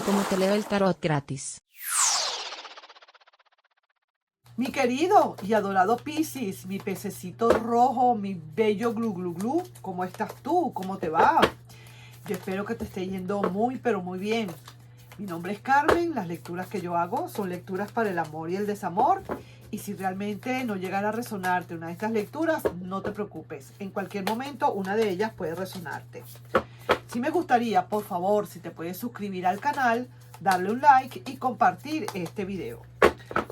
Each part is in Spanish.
cómo te leo el tarot gratis. Mi querido y adorado Piscis, mi pececito rojo, mi bello glu glu glu, ¿cómo estás tú? ¿Cómo te va? Yo espero que te esté yendo muy, pero muy bien. Mi nombre es Carmen, las lecturas que yo hago son lecturas para el amor y el desamor. Y si realmente no llegara a resonarte una de estas lecturas, no te preocupes. En cualquier momento una de ellas puede resonarte. Sí me gustaría, por favor, si te puedes suscribir al canal, darle un like y compartir este video.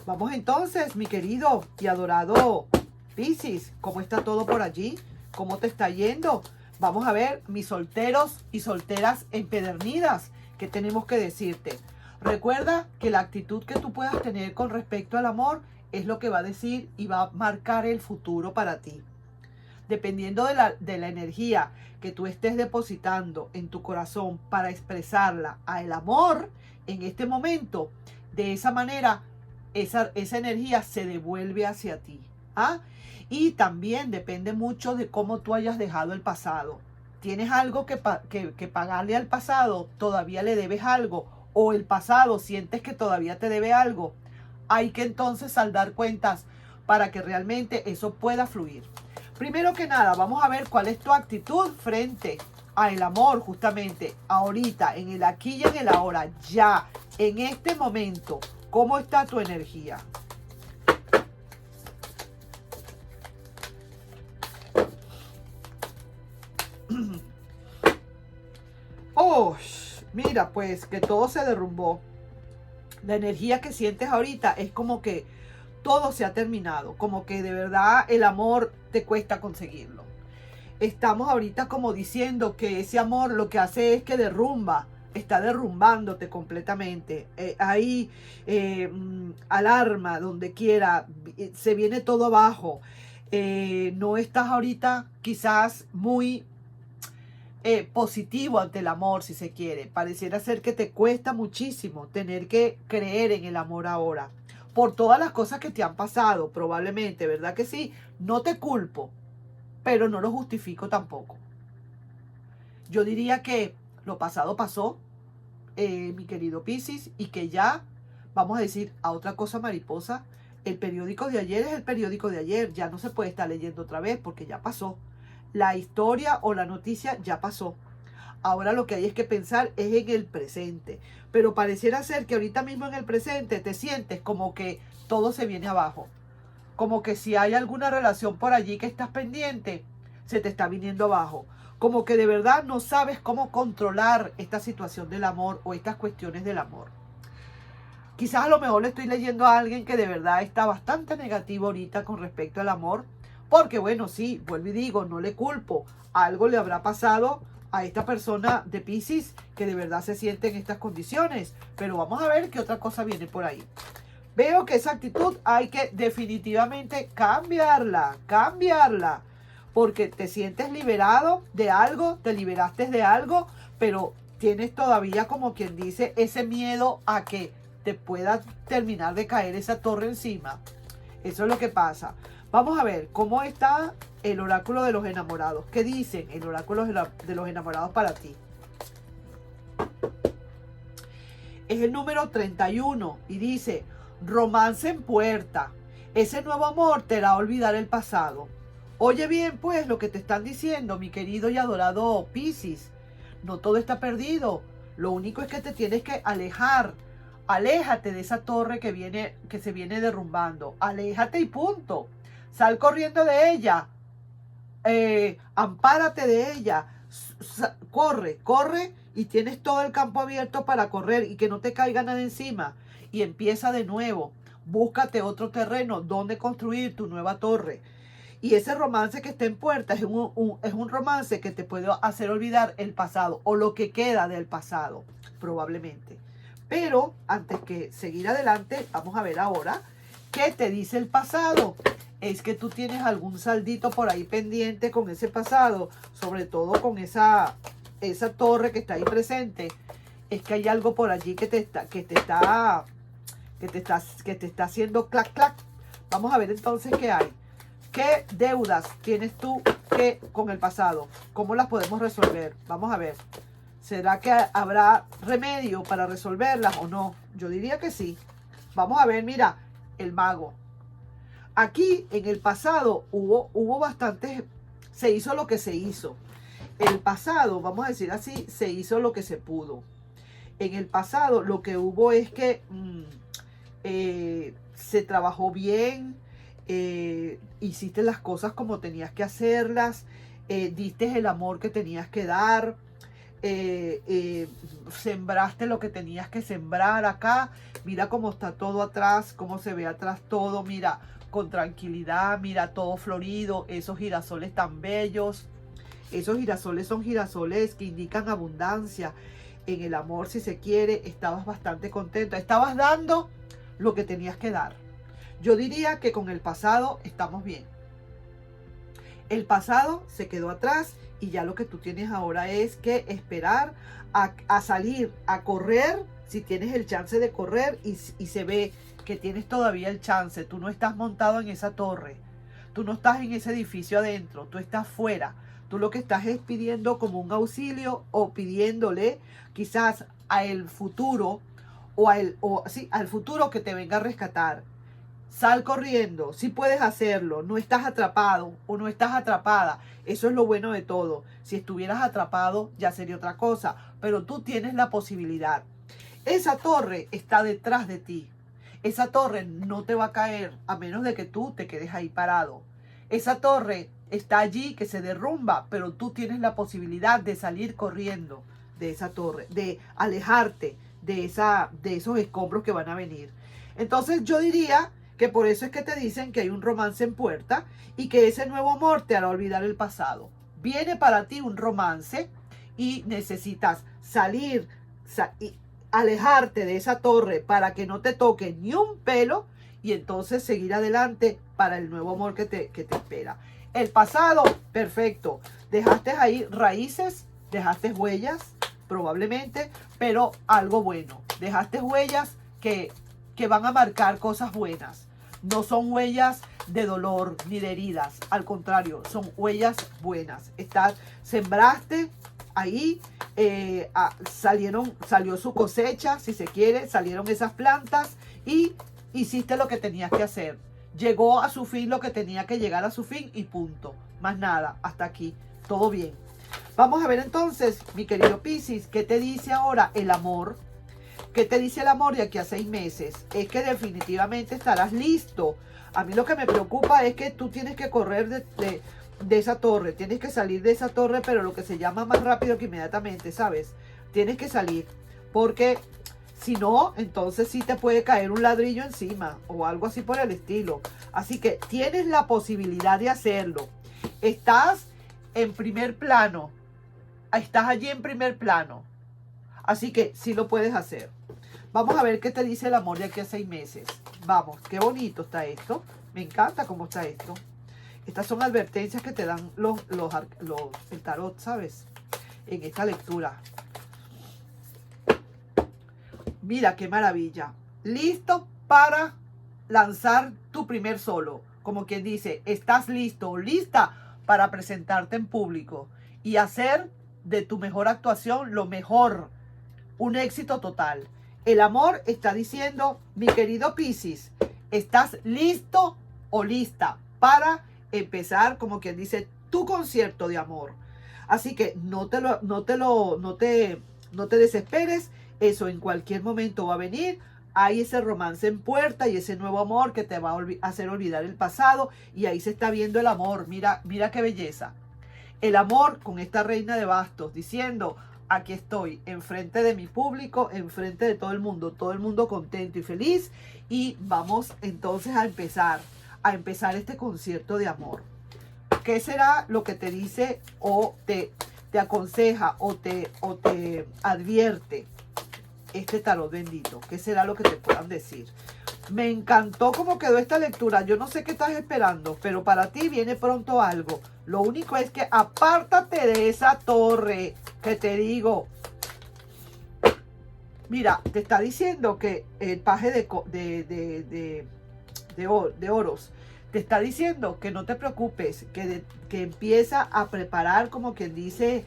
Vamos entonces, mi querido y adorado Piscis, ¿cómo está todo por allí? ¿Cómo te está yendo? Vamos a ver, mis solteros y solteras empedernidas, ¿qué tenemos que decirte? Recuerda que la actitud que tú puedas tener con respecto al amor es lo que va a decir y va a marcar el futuro para ti. Dependiendo de la energía que tú estés depositando en tu corazón para expresarla al amor en este momento, de esa manera esa energía se devuelve hacia ti. ¿Ah? Y también depende mucho de cómo tú hayas dejado el pasado. ¿Tienes algo que pagarle al pasado? ¿Todavía le debes algo? ¿O el pasado sientes que todavía te debe algo? Hay que entonces saldar cuentas para que realmente eso pueda fluir. Primero que nada, vamos a ver cuál es tu actitud frente al amor, justamente ahorita, en el aquí y en el ahora, ya, en este momento. ¿Cómo está tu energía? Oh, mira, pues que todo se derrumbó. La energía que sientes ahorita es como que todo se ha terminado, como que de verdad el amor te cuesta conseguirlo. Estamos ahorita como diciendo que ese amor lo que hace es que está derrumbándote completamente. Hay alarma donde quiera, se viene todo abajo. No estás ahorita quizás muy positivo ante el amor, si se quiere. Pareciera ser que te cuesta muchísimo tener que creer en el amor ahora. Por todas las cosas que te han pasado, probablemente, ¿verdad que sí? No te culpo, pero no lo justifico tampoco. Yo diría que lo pasado pasó, mi querido Piscis, y que ya, vamos a decir, a otra cosa mariposa, el periódico de ayer es el periódico de ayer, ya no se puede estar leyendo otra vez porque ya pasó. La historia o la noticia ya pasó. Ahora lo que hay es que pensar es en el presente. Pero pareciera ser que ahorita mismo en el presente te sientes como que todo se viene abajo. Como que si hay alguna relación por allí que estás pendiente, se te está viniendo abajo. Como que de verdad no sabes cómo controlar esta situación del amor o estas cuestiones del amor. Quizás a lo mejor le estoy leyendo a alguien que de verdad está bastante negativo ahorita con respecto al amor. Porque bueno, sí, vuelvo y digo, no le culpo. Algo le habrá pasado a esta persona de Piscis que de verdad se siente en estas condiciones. Pero vamos a ver qué otra cosa viene por ahí. Veo que esa actitud hay que definitivamente cambiarla. Porque te sientes liberado de algo, te liberaste de algo, pero tienes todavía, como quien dice, ese miedo a que te pueda terminar de caer esa torre encima. Eso es lo que pasa. Vamos a ver cómo está el oráculo de los enamorados. ¿Qué dicen el oráculo de los enamorados para ti? Es el número 31 y dice: romance en puerta. Ese nuevo amor te hará olvidar el pasado. Oye bien, pues, lo que te están diciendo, mi querido y adorado Piscis. No todo está perdido. Lo único es que te tienes que alejar. Aléjate de esa torre que se viene derrumbando. Aléjate y punto. Sal corriendo de ella. Ampárate de ella. Corre y tienes todo el campo abierto para correr y que no te caiga nada encima. Y empieza de nuevo. Búscate otro terreno donde construir tu nueva torre. Y ese romance que está en puerta es un romance que te puede hacer olvidar el pasado o lo que queda del pasado, probablemente. Pero antes que seguir adelante, vamos a ver ahora qué te dice el pasado. Es que tú tienes algún saldito por ahí pendiente con ese pasado, sobre todo con esa torre que está ahí presente. Es que hay algo por allí que te está haciendo clac clac. Vamos a ver entonces qué hay. ¿Qué deudas tienes tú con el pasado? ¿Cómo las podemos resolver? Vamos a ver. ¿Será que habrá remedio para resolverlas o no? Yo diría que sí. Vamos a ver, mira, el mago. Aquí en el pasado hubo bastantes, se hizo lo que se hizo. El pasado, vamos a decir así, se hizo lo que se pudo. En el pasado lo que hubo es que se trabajó bien, hiciste las cosas como tenías que hacerlas, diste el amor que tenías que dar, sembraste lo que tenías que sembrar acá. Mira cómo está todo atrás, cómo se ve atrás todo, mira, con tranquilidad, mira todo florido, esos girasoles tan bellos. Esos girasoles son girasoles que indican abundancia. En el amor, si se quiere, estabas bastante contento. Estabas dando lo que tenías que dar. Yo diría que con el pasado estamos bien. El pasado se quedó atrás y ya lo que tú tienes ahora es que esperar a salir, a correr, si tienes el chance de correr y se ve que tienes todavía el chance. Tú no estás montado en esa torre. Tú no estás en ese edificio adentro. Tú estás fuera. Tú lo que estás es pidiendo como un auxilio o pidiéndole quizás al futuro al futuro que te venga a rescatar. Sal corriendo, si puedes hacerlo, no estás atrapado o no estás atrapada. Eso es lo bueno de todo. Si estuvieras atrapado ya sería otra cosa, pero tú tienes la posibilidad. Esa torre está detrás de ti. Esa torre no te va a caer a menos de que tú te quedes ahí parado. Esa torre está allí que se derrumba, pero tú tienes la posibilidad de salir corriendo de esa torre, de alejarte de esos escombros que van a venir. Entonces yo diría que por eso es que te dicen que hay un romance en puerta y que ese nuevo amor te hará olvidar el pasado. Viene para ti un romance y necesitas salir y alejarte de esa torre para que no te toque ni un pelo y entonces seguir adelante para el nuevo amor que te espera. El pasado, perfecto. Dejaste ahí raíces, dejaste huellas, probablemente, pero algo bueno. Dejaste huellas que van a marcar cosas buenas. No son huellas de dolor ni de heridas. Al contrario, son huellas buenas. Sembraste ahí, salió su cosecha, si se quiere, salieron esas plantas y hiciste lo que tenías que hacer. Llegó a su fin lo que tenía que llegar a su fin y punto. Más nada, hasta aquí. Todo bien. Vamos a ver entonces, mi querido Piscis, ¿qué te dice ahora el amor? ¿Qué te dice el amor de aquí a 6 meses? Es que definitivamente estarás listo. A mí lo que me preocupa es que tú tienes que correr de esa torre. Tienes que salir de esa torre, pero lo que se llama más rápido que inmediatamente, ¿sabes? Tienes que salir. Porque si no, entonces sí te puede caer un ladrillo encima o algo así por el estilo. Así que tienes la posibilidad de hacerlo. Estás en primer plano. Estás allí en primer plano. Así que sí lo puedes hacer. Vamos a ver qué te dice el amor de aquí a 6 meses. Vamos, qué bonito está esto. Me encanta cómo está esto. Estas son advertencias que te dan el tarot, ¿sabes? En esta lectura. Mira qué maravilla. Listo para lanzar tu primer solo. Como quien dice, estás listo o lista para presentarte en público y hacer de tu mejor actuación lo mejor. Un éxito total. El amor está diciendo, mi querido Piscis, ¿estás listo o lista para empezar, como quien dice, tu concierto de amor? Así que no te desesperes. Eso en cualquier momento va a venir. Hay ese romance en puerta y ese nuevo amor que te va a hacer olvidar el pasado. Y ahí se está viendo el amor. Mira, mira qué belleza. El amor con esta reina de bastos diciendo, aquí estoy, enfrente de mi público, enfrente de todo el mundo contento y feliz. Y vamos entonces a empezar este concierto de amor. ¿Qué será lo que te dice o te aconseja o te advierte este tarot bendito? ¿Qué será lo que te puedan decir? Me encantó cómo quedó esta lectura. Yo no sé qué estás esperando, pero para ti viene pronto algo. Lo único es que apártate de esa torre que te digo. Mira, te está diciendo que el paje de oros te está diciendo que no te preocupes, que empieza a preparar, como quien dice,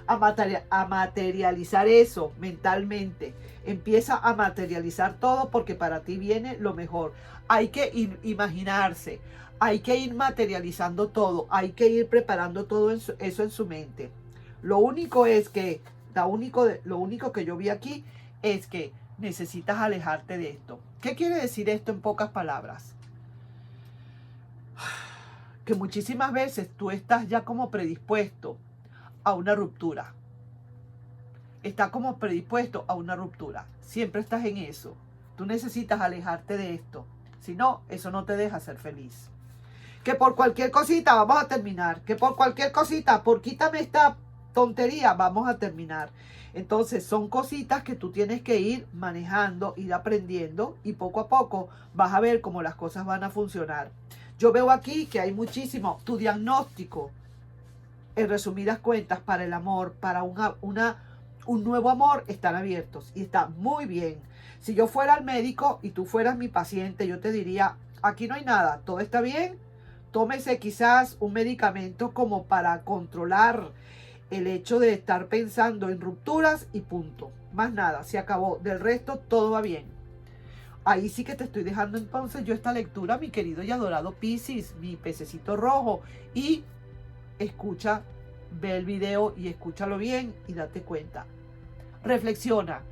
a materializar eso mentalmente. Empieza a materializar todo porque para ti viene lo mejor. Hay que imaginarse, hay que ir materializando todo, hay que ir preparando todo eso en su mente. Lo único es que, lo único que yo vi aquí es que necesitas alejarte de esto. ¿Qué quiere decir esto en pocas palabras? Que muchísimas veces tú estás ya como predispuesto a una ruptura. Estás como predispuesto a una ruptura. Siempre estás en eso. Tú necesitas alejarte de esto. Si no, eso no te deja ser feliz. Que por cualquier cosita vamos a terminar. Que por cualquier cosita, por quítame esta tontería, vamos a terminar. Entonces son cositas que tú tienes que ir manejando, ir aprendiendo y poco a poco vas a ver cómo las cosas van a funcionar. Yo veo aquí que hay muchísimo, tu diagnóstico, en resumidas cuentas, para el amor, para un nuevo amor, están abiertos y está muy bien. Si yo fuera el médico y tú fueras mi paciente, yo te diría, aquí no hay nada, todo está bien, tómese quizás un medicamento como para controlar el hecho de estar pensando en rupturas y punto. Más nada, se acabó. Del resto, todo va bien. Ahí sí que te estoy dejando entonces yo esta lectura, mi querido y adorado Piscis, mi pececito rojo. Y escucha, ve el video y escúchalo bien y date cuenta. Reflexiona.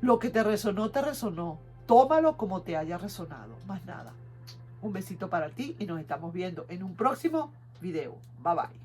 Lo que te resonó, te resonó. Tómalo como te haya resonado. Más nada. Un besito para ti y nos estamos viendo en un próximo video. Bye bye.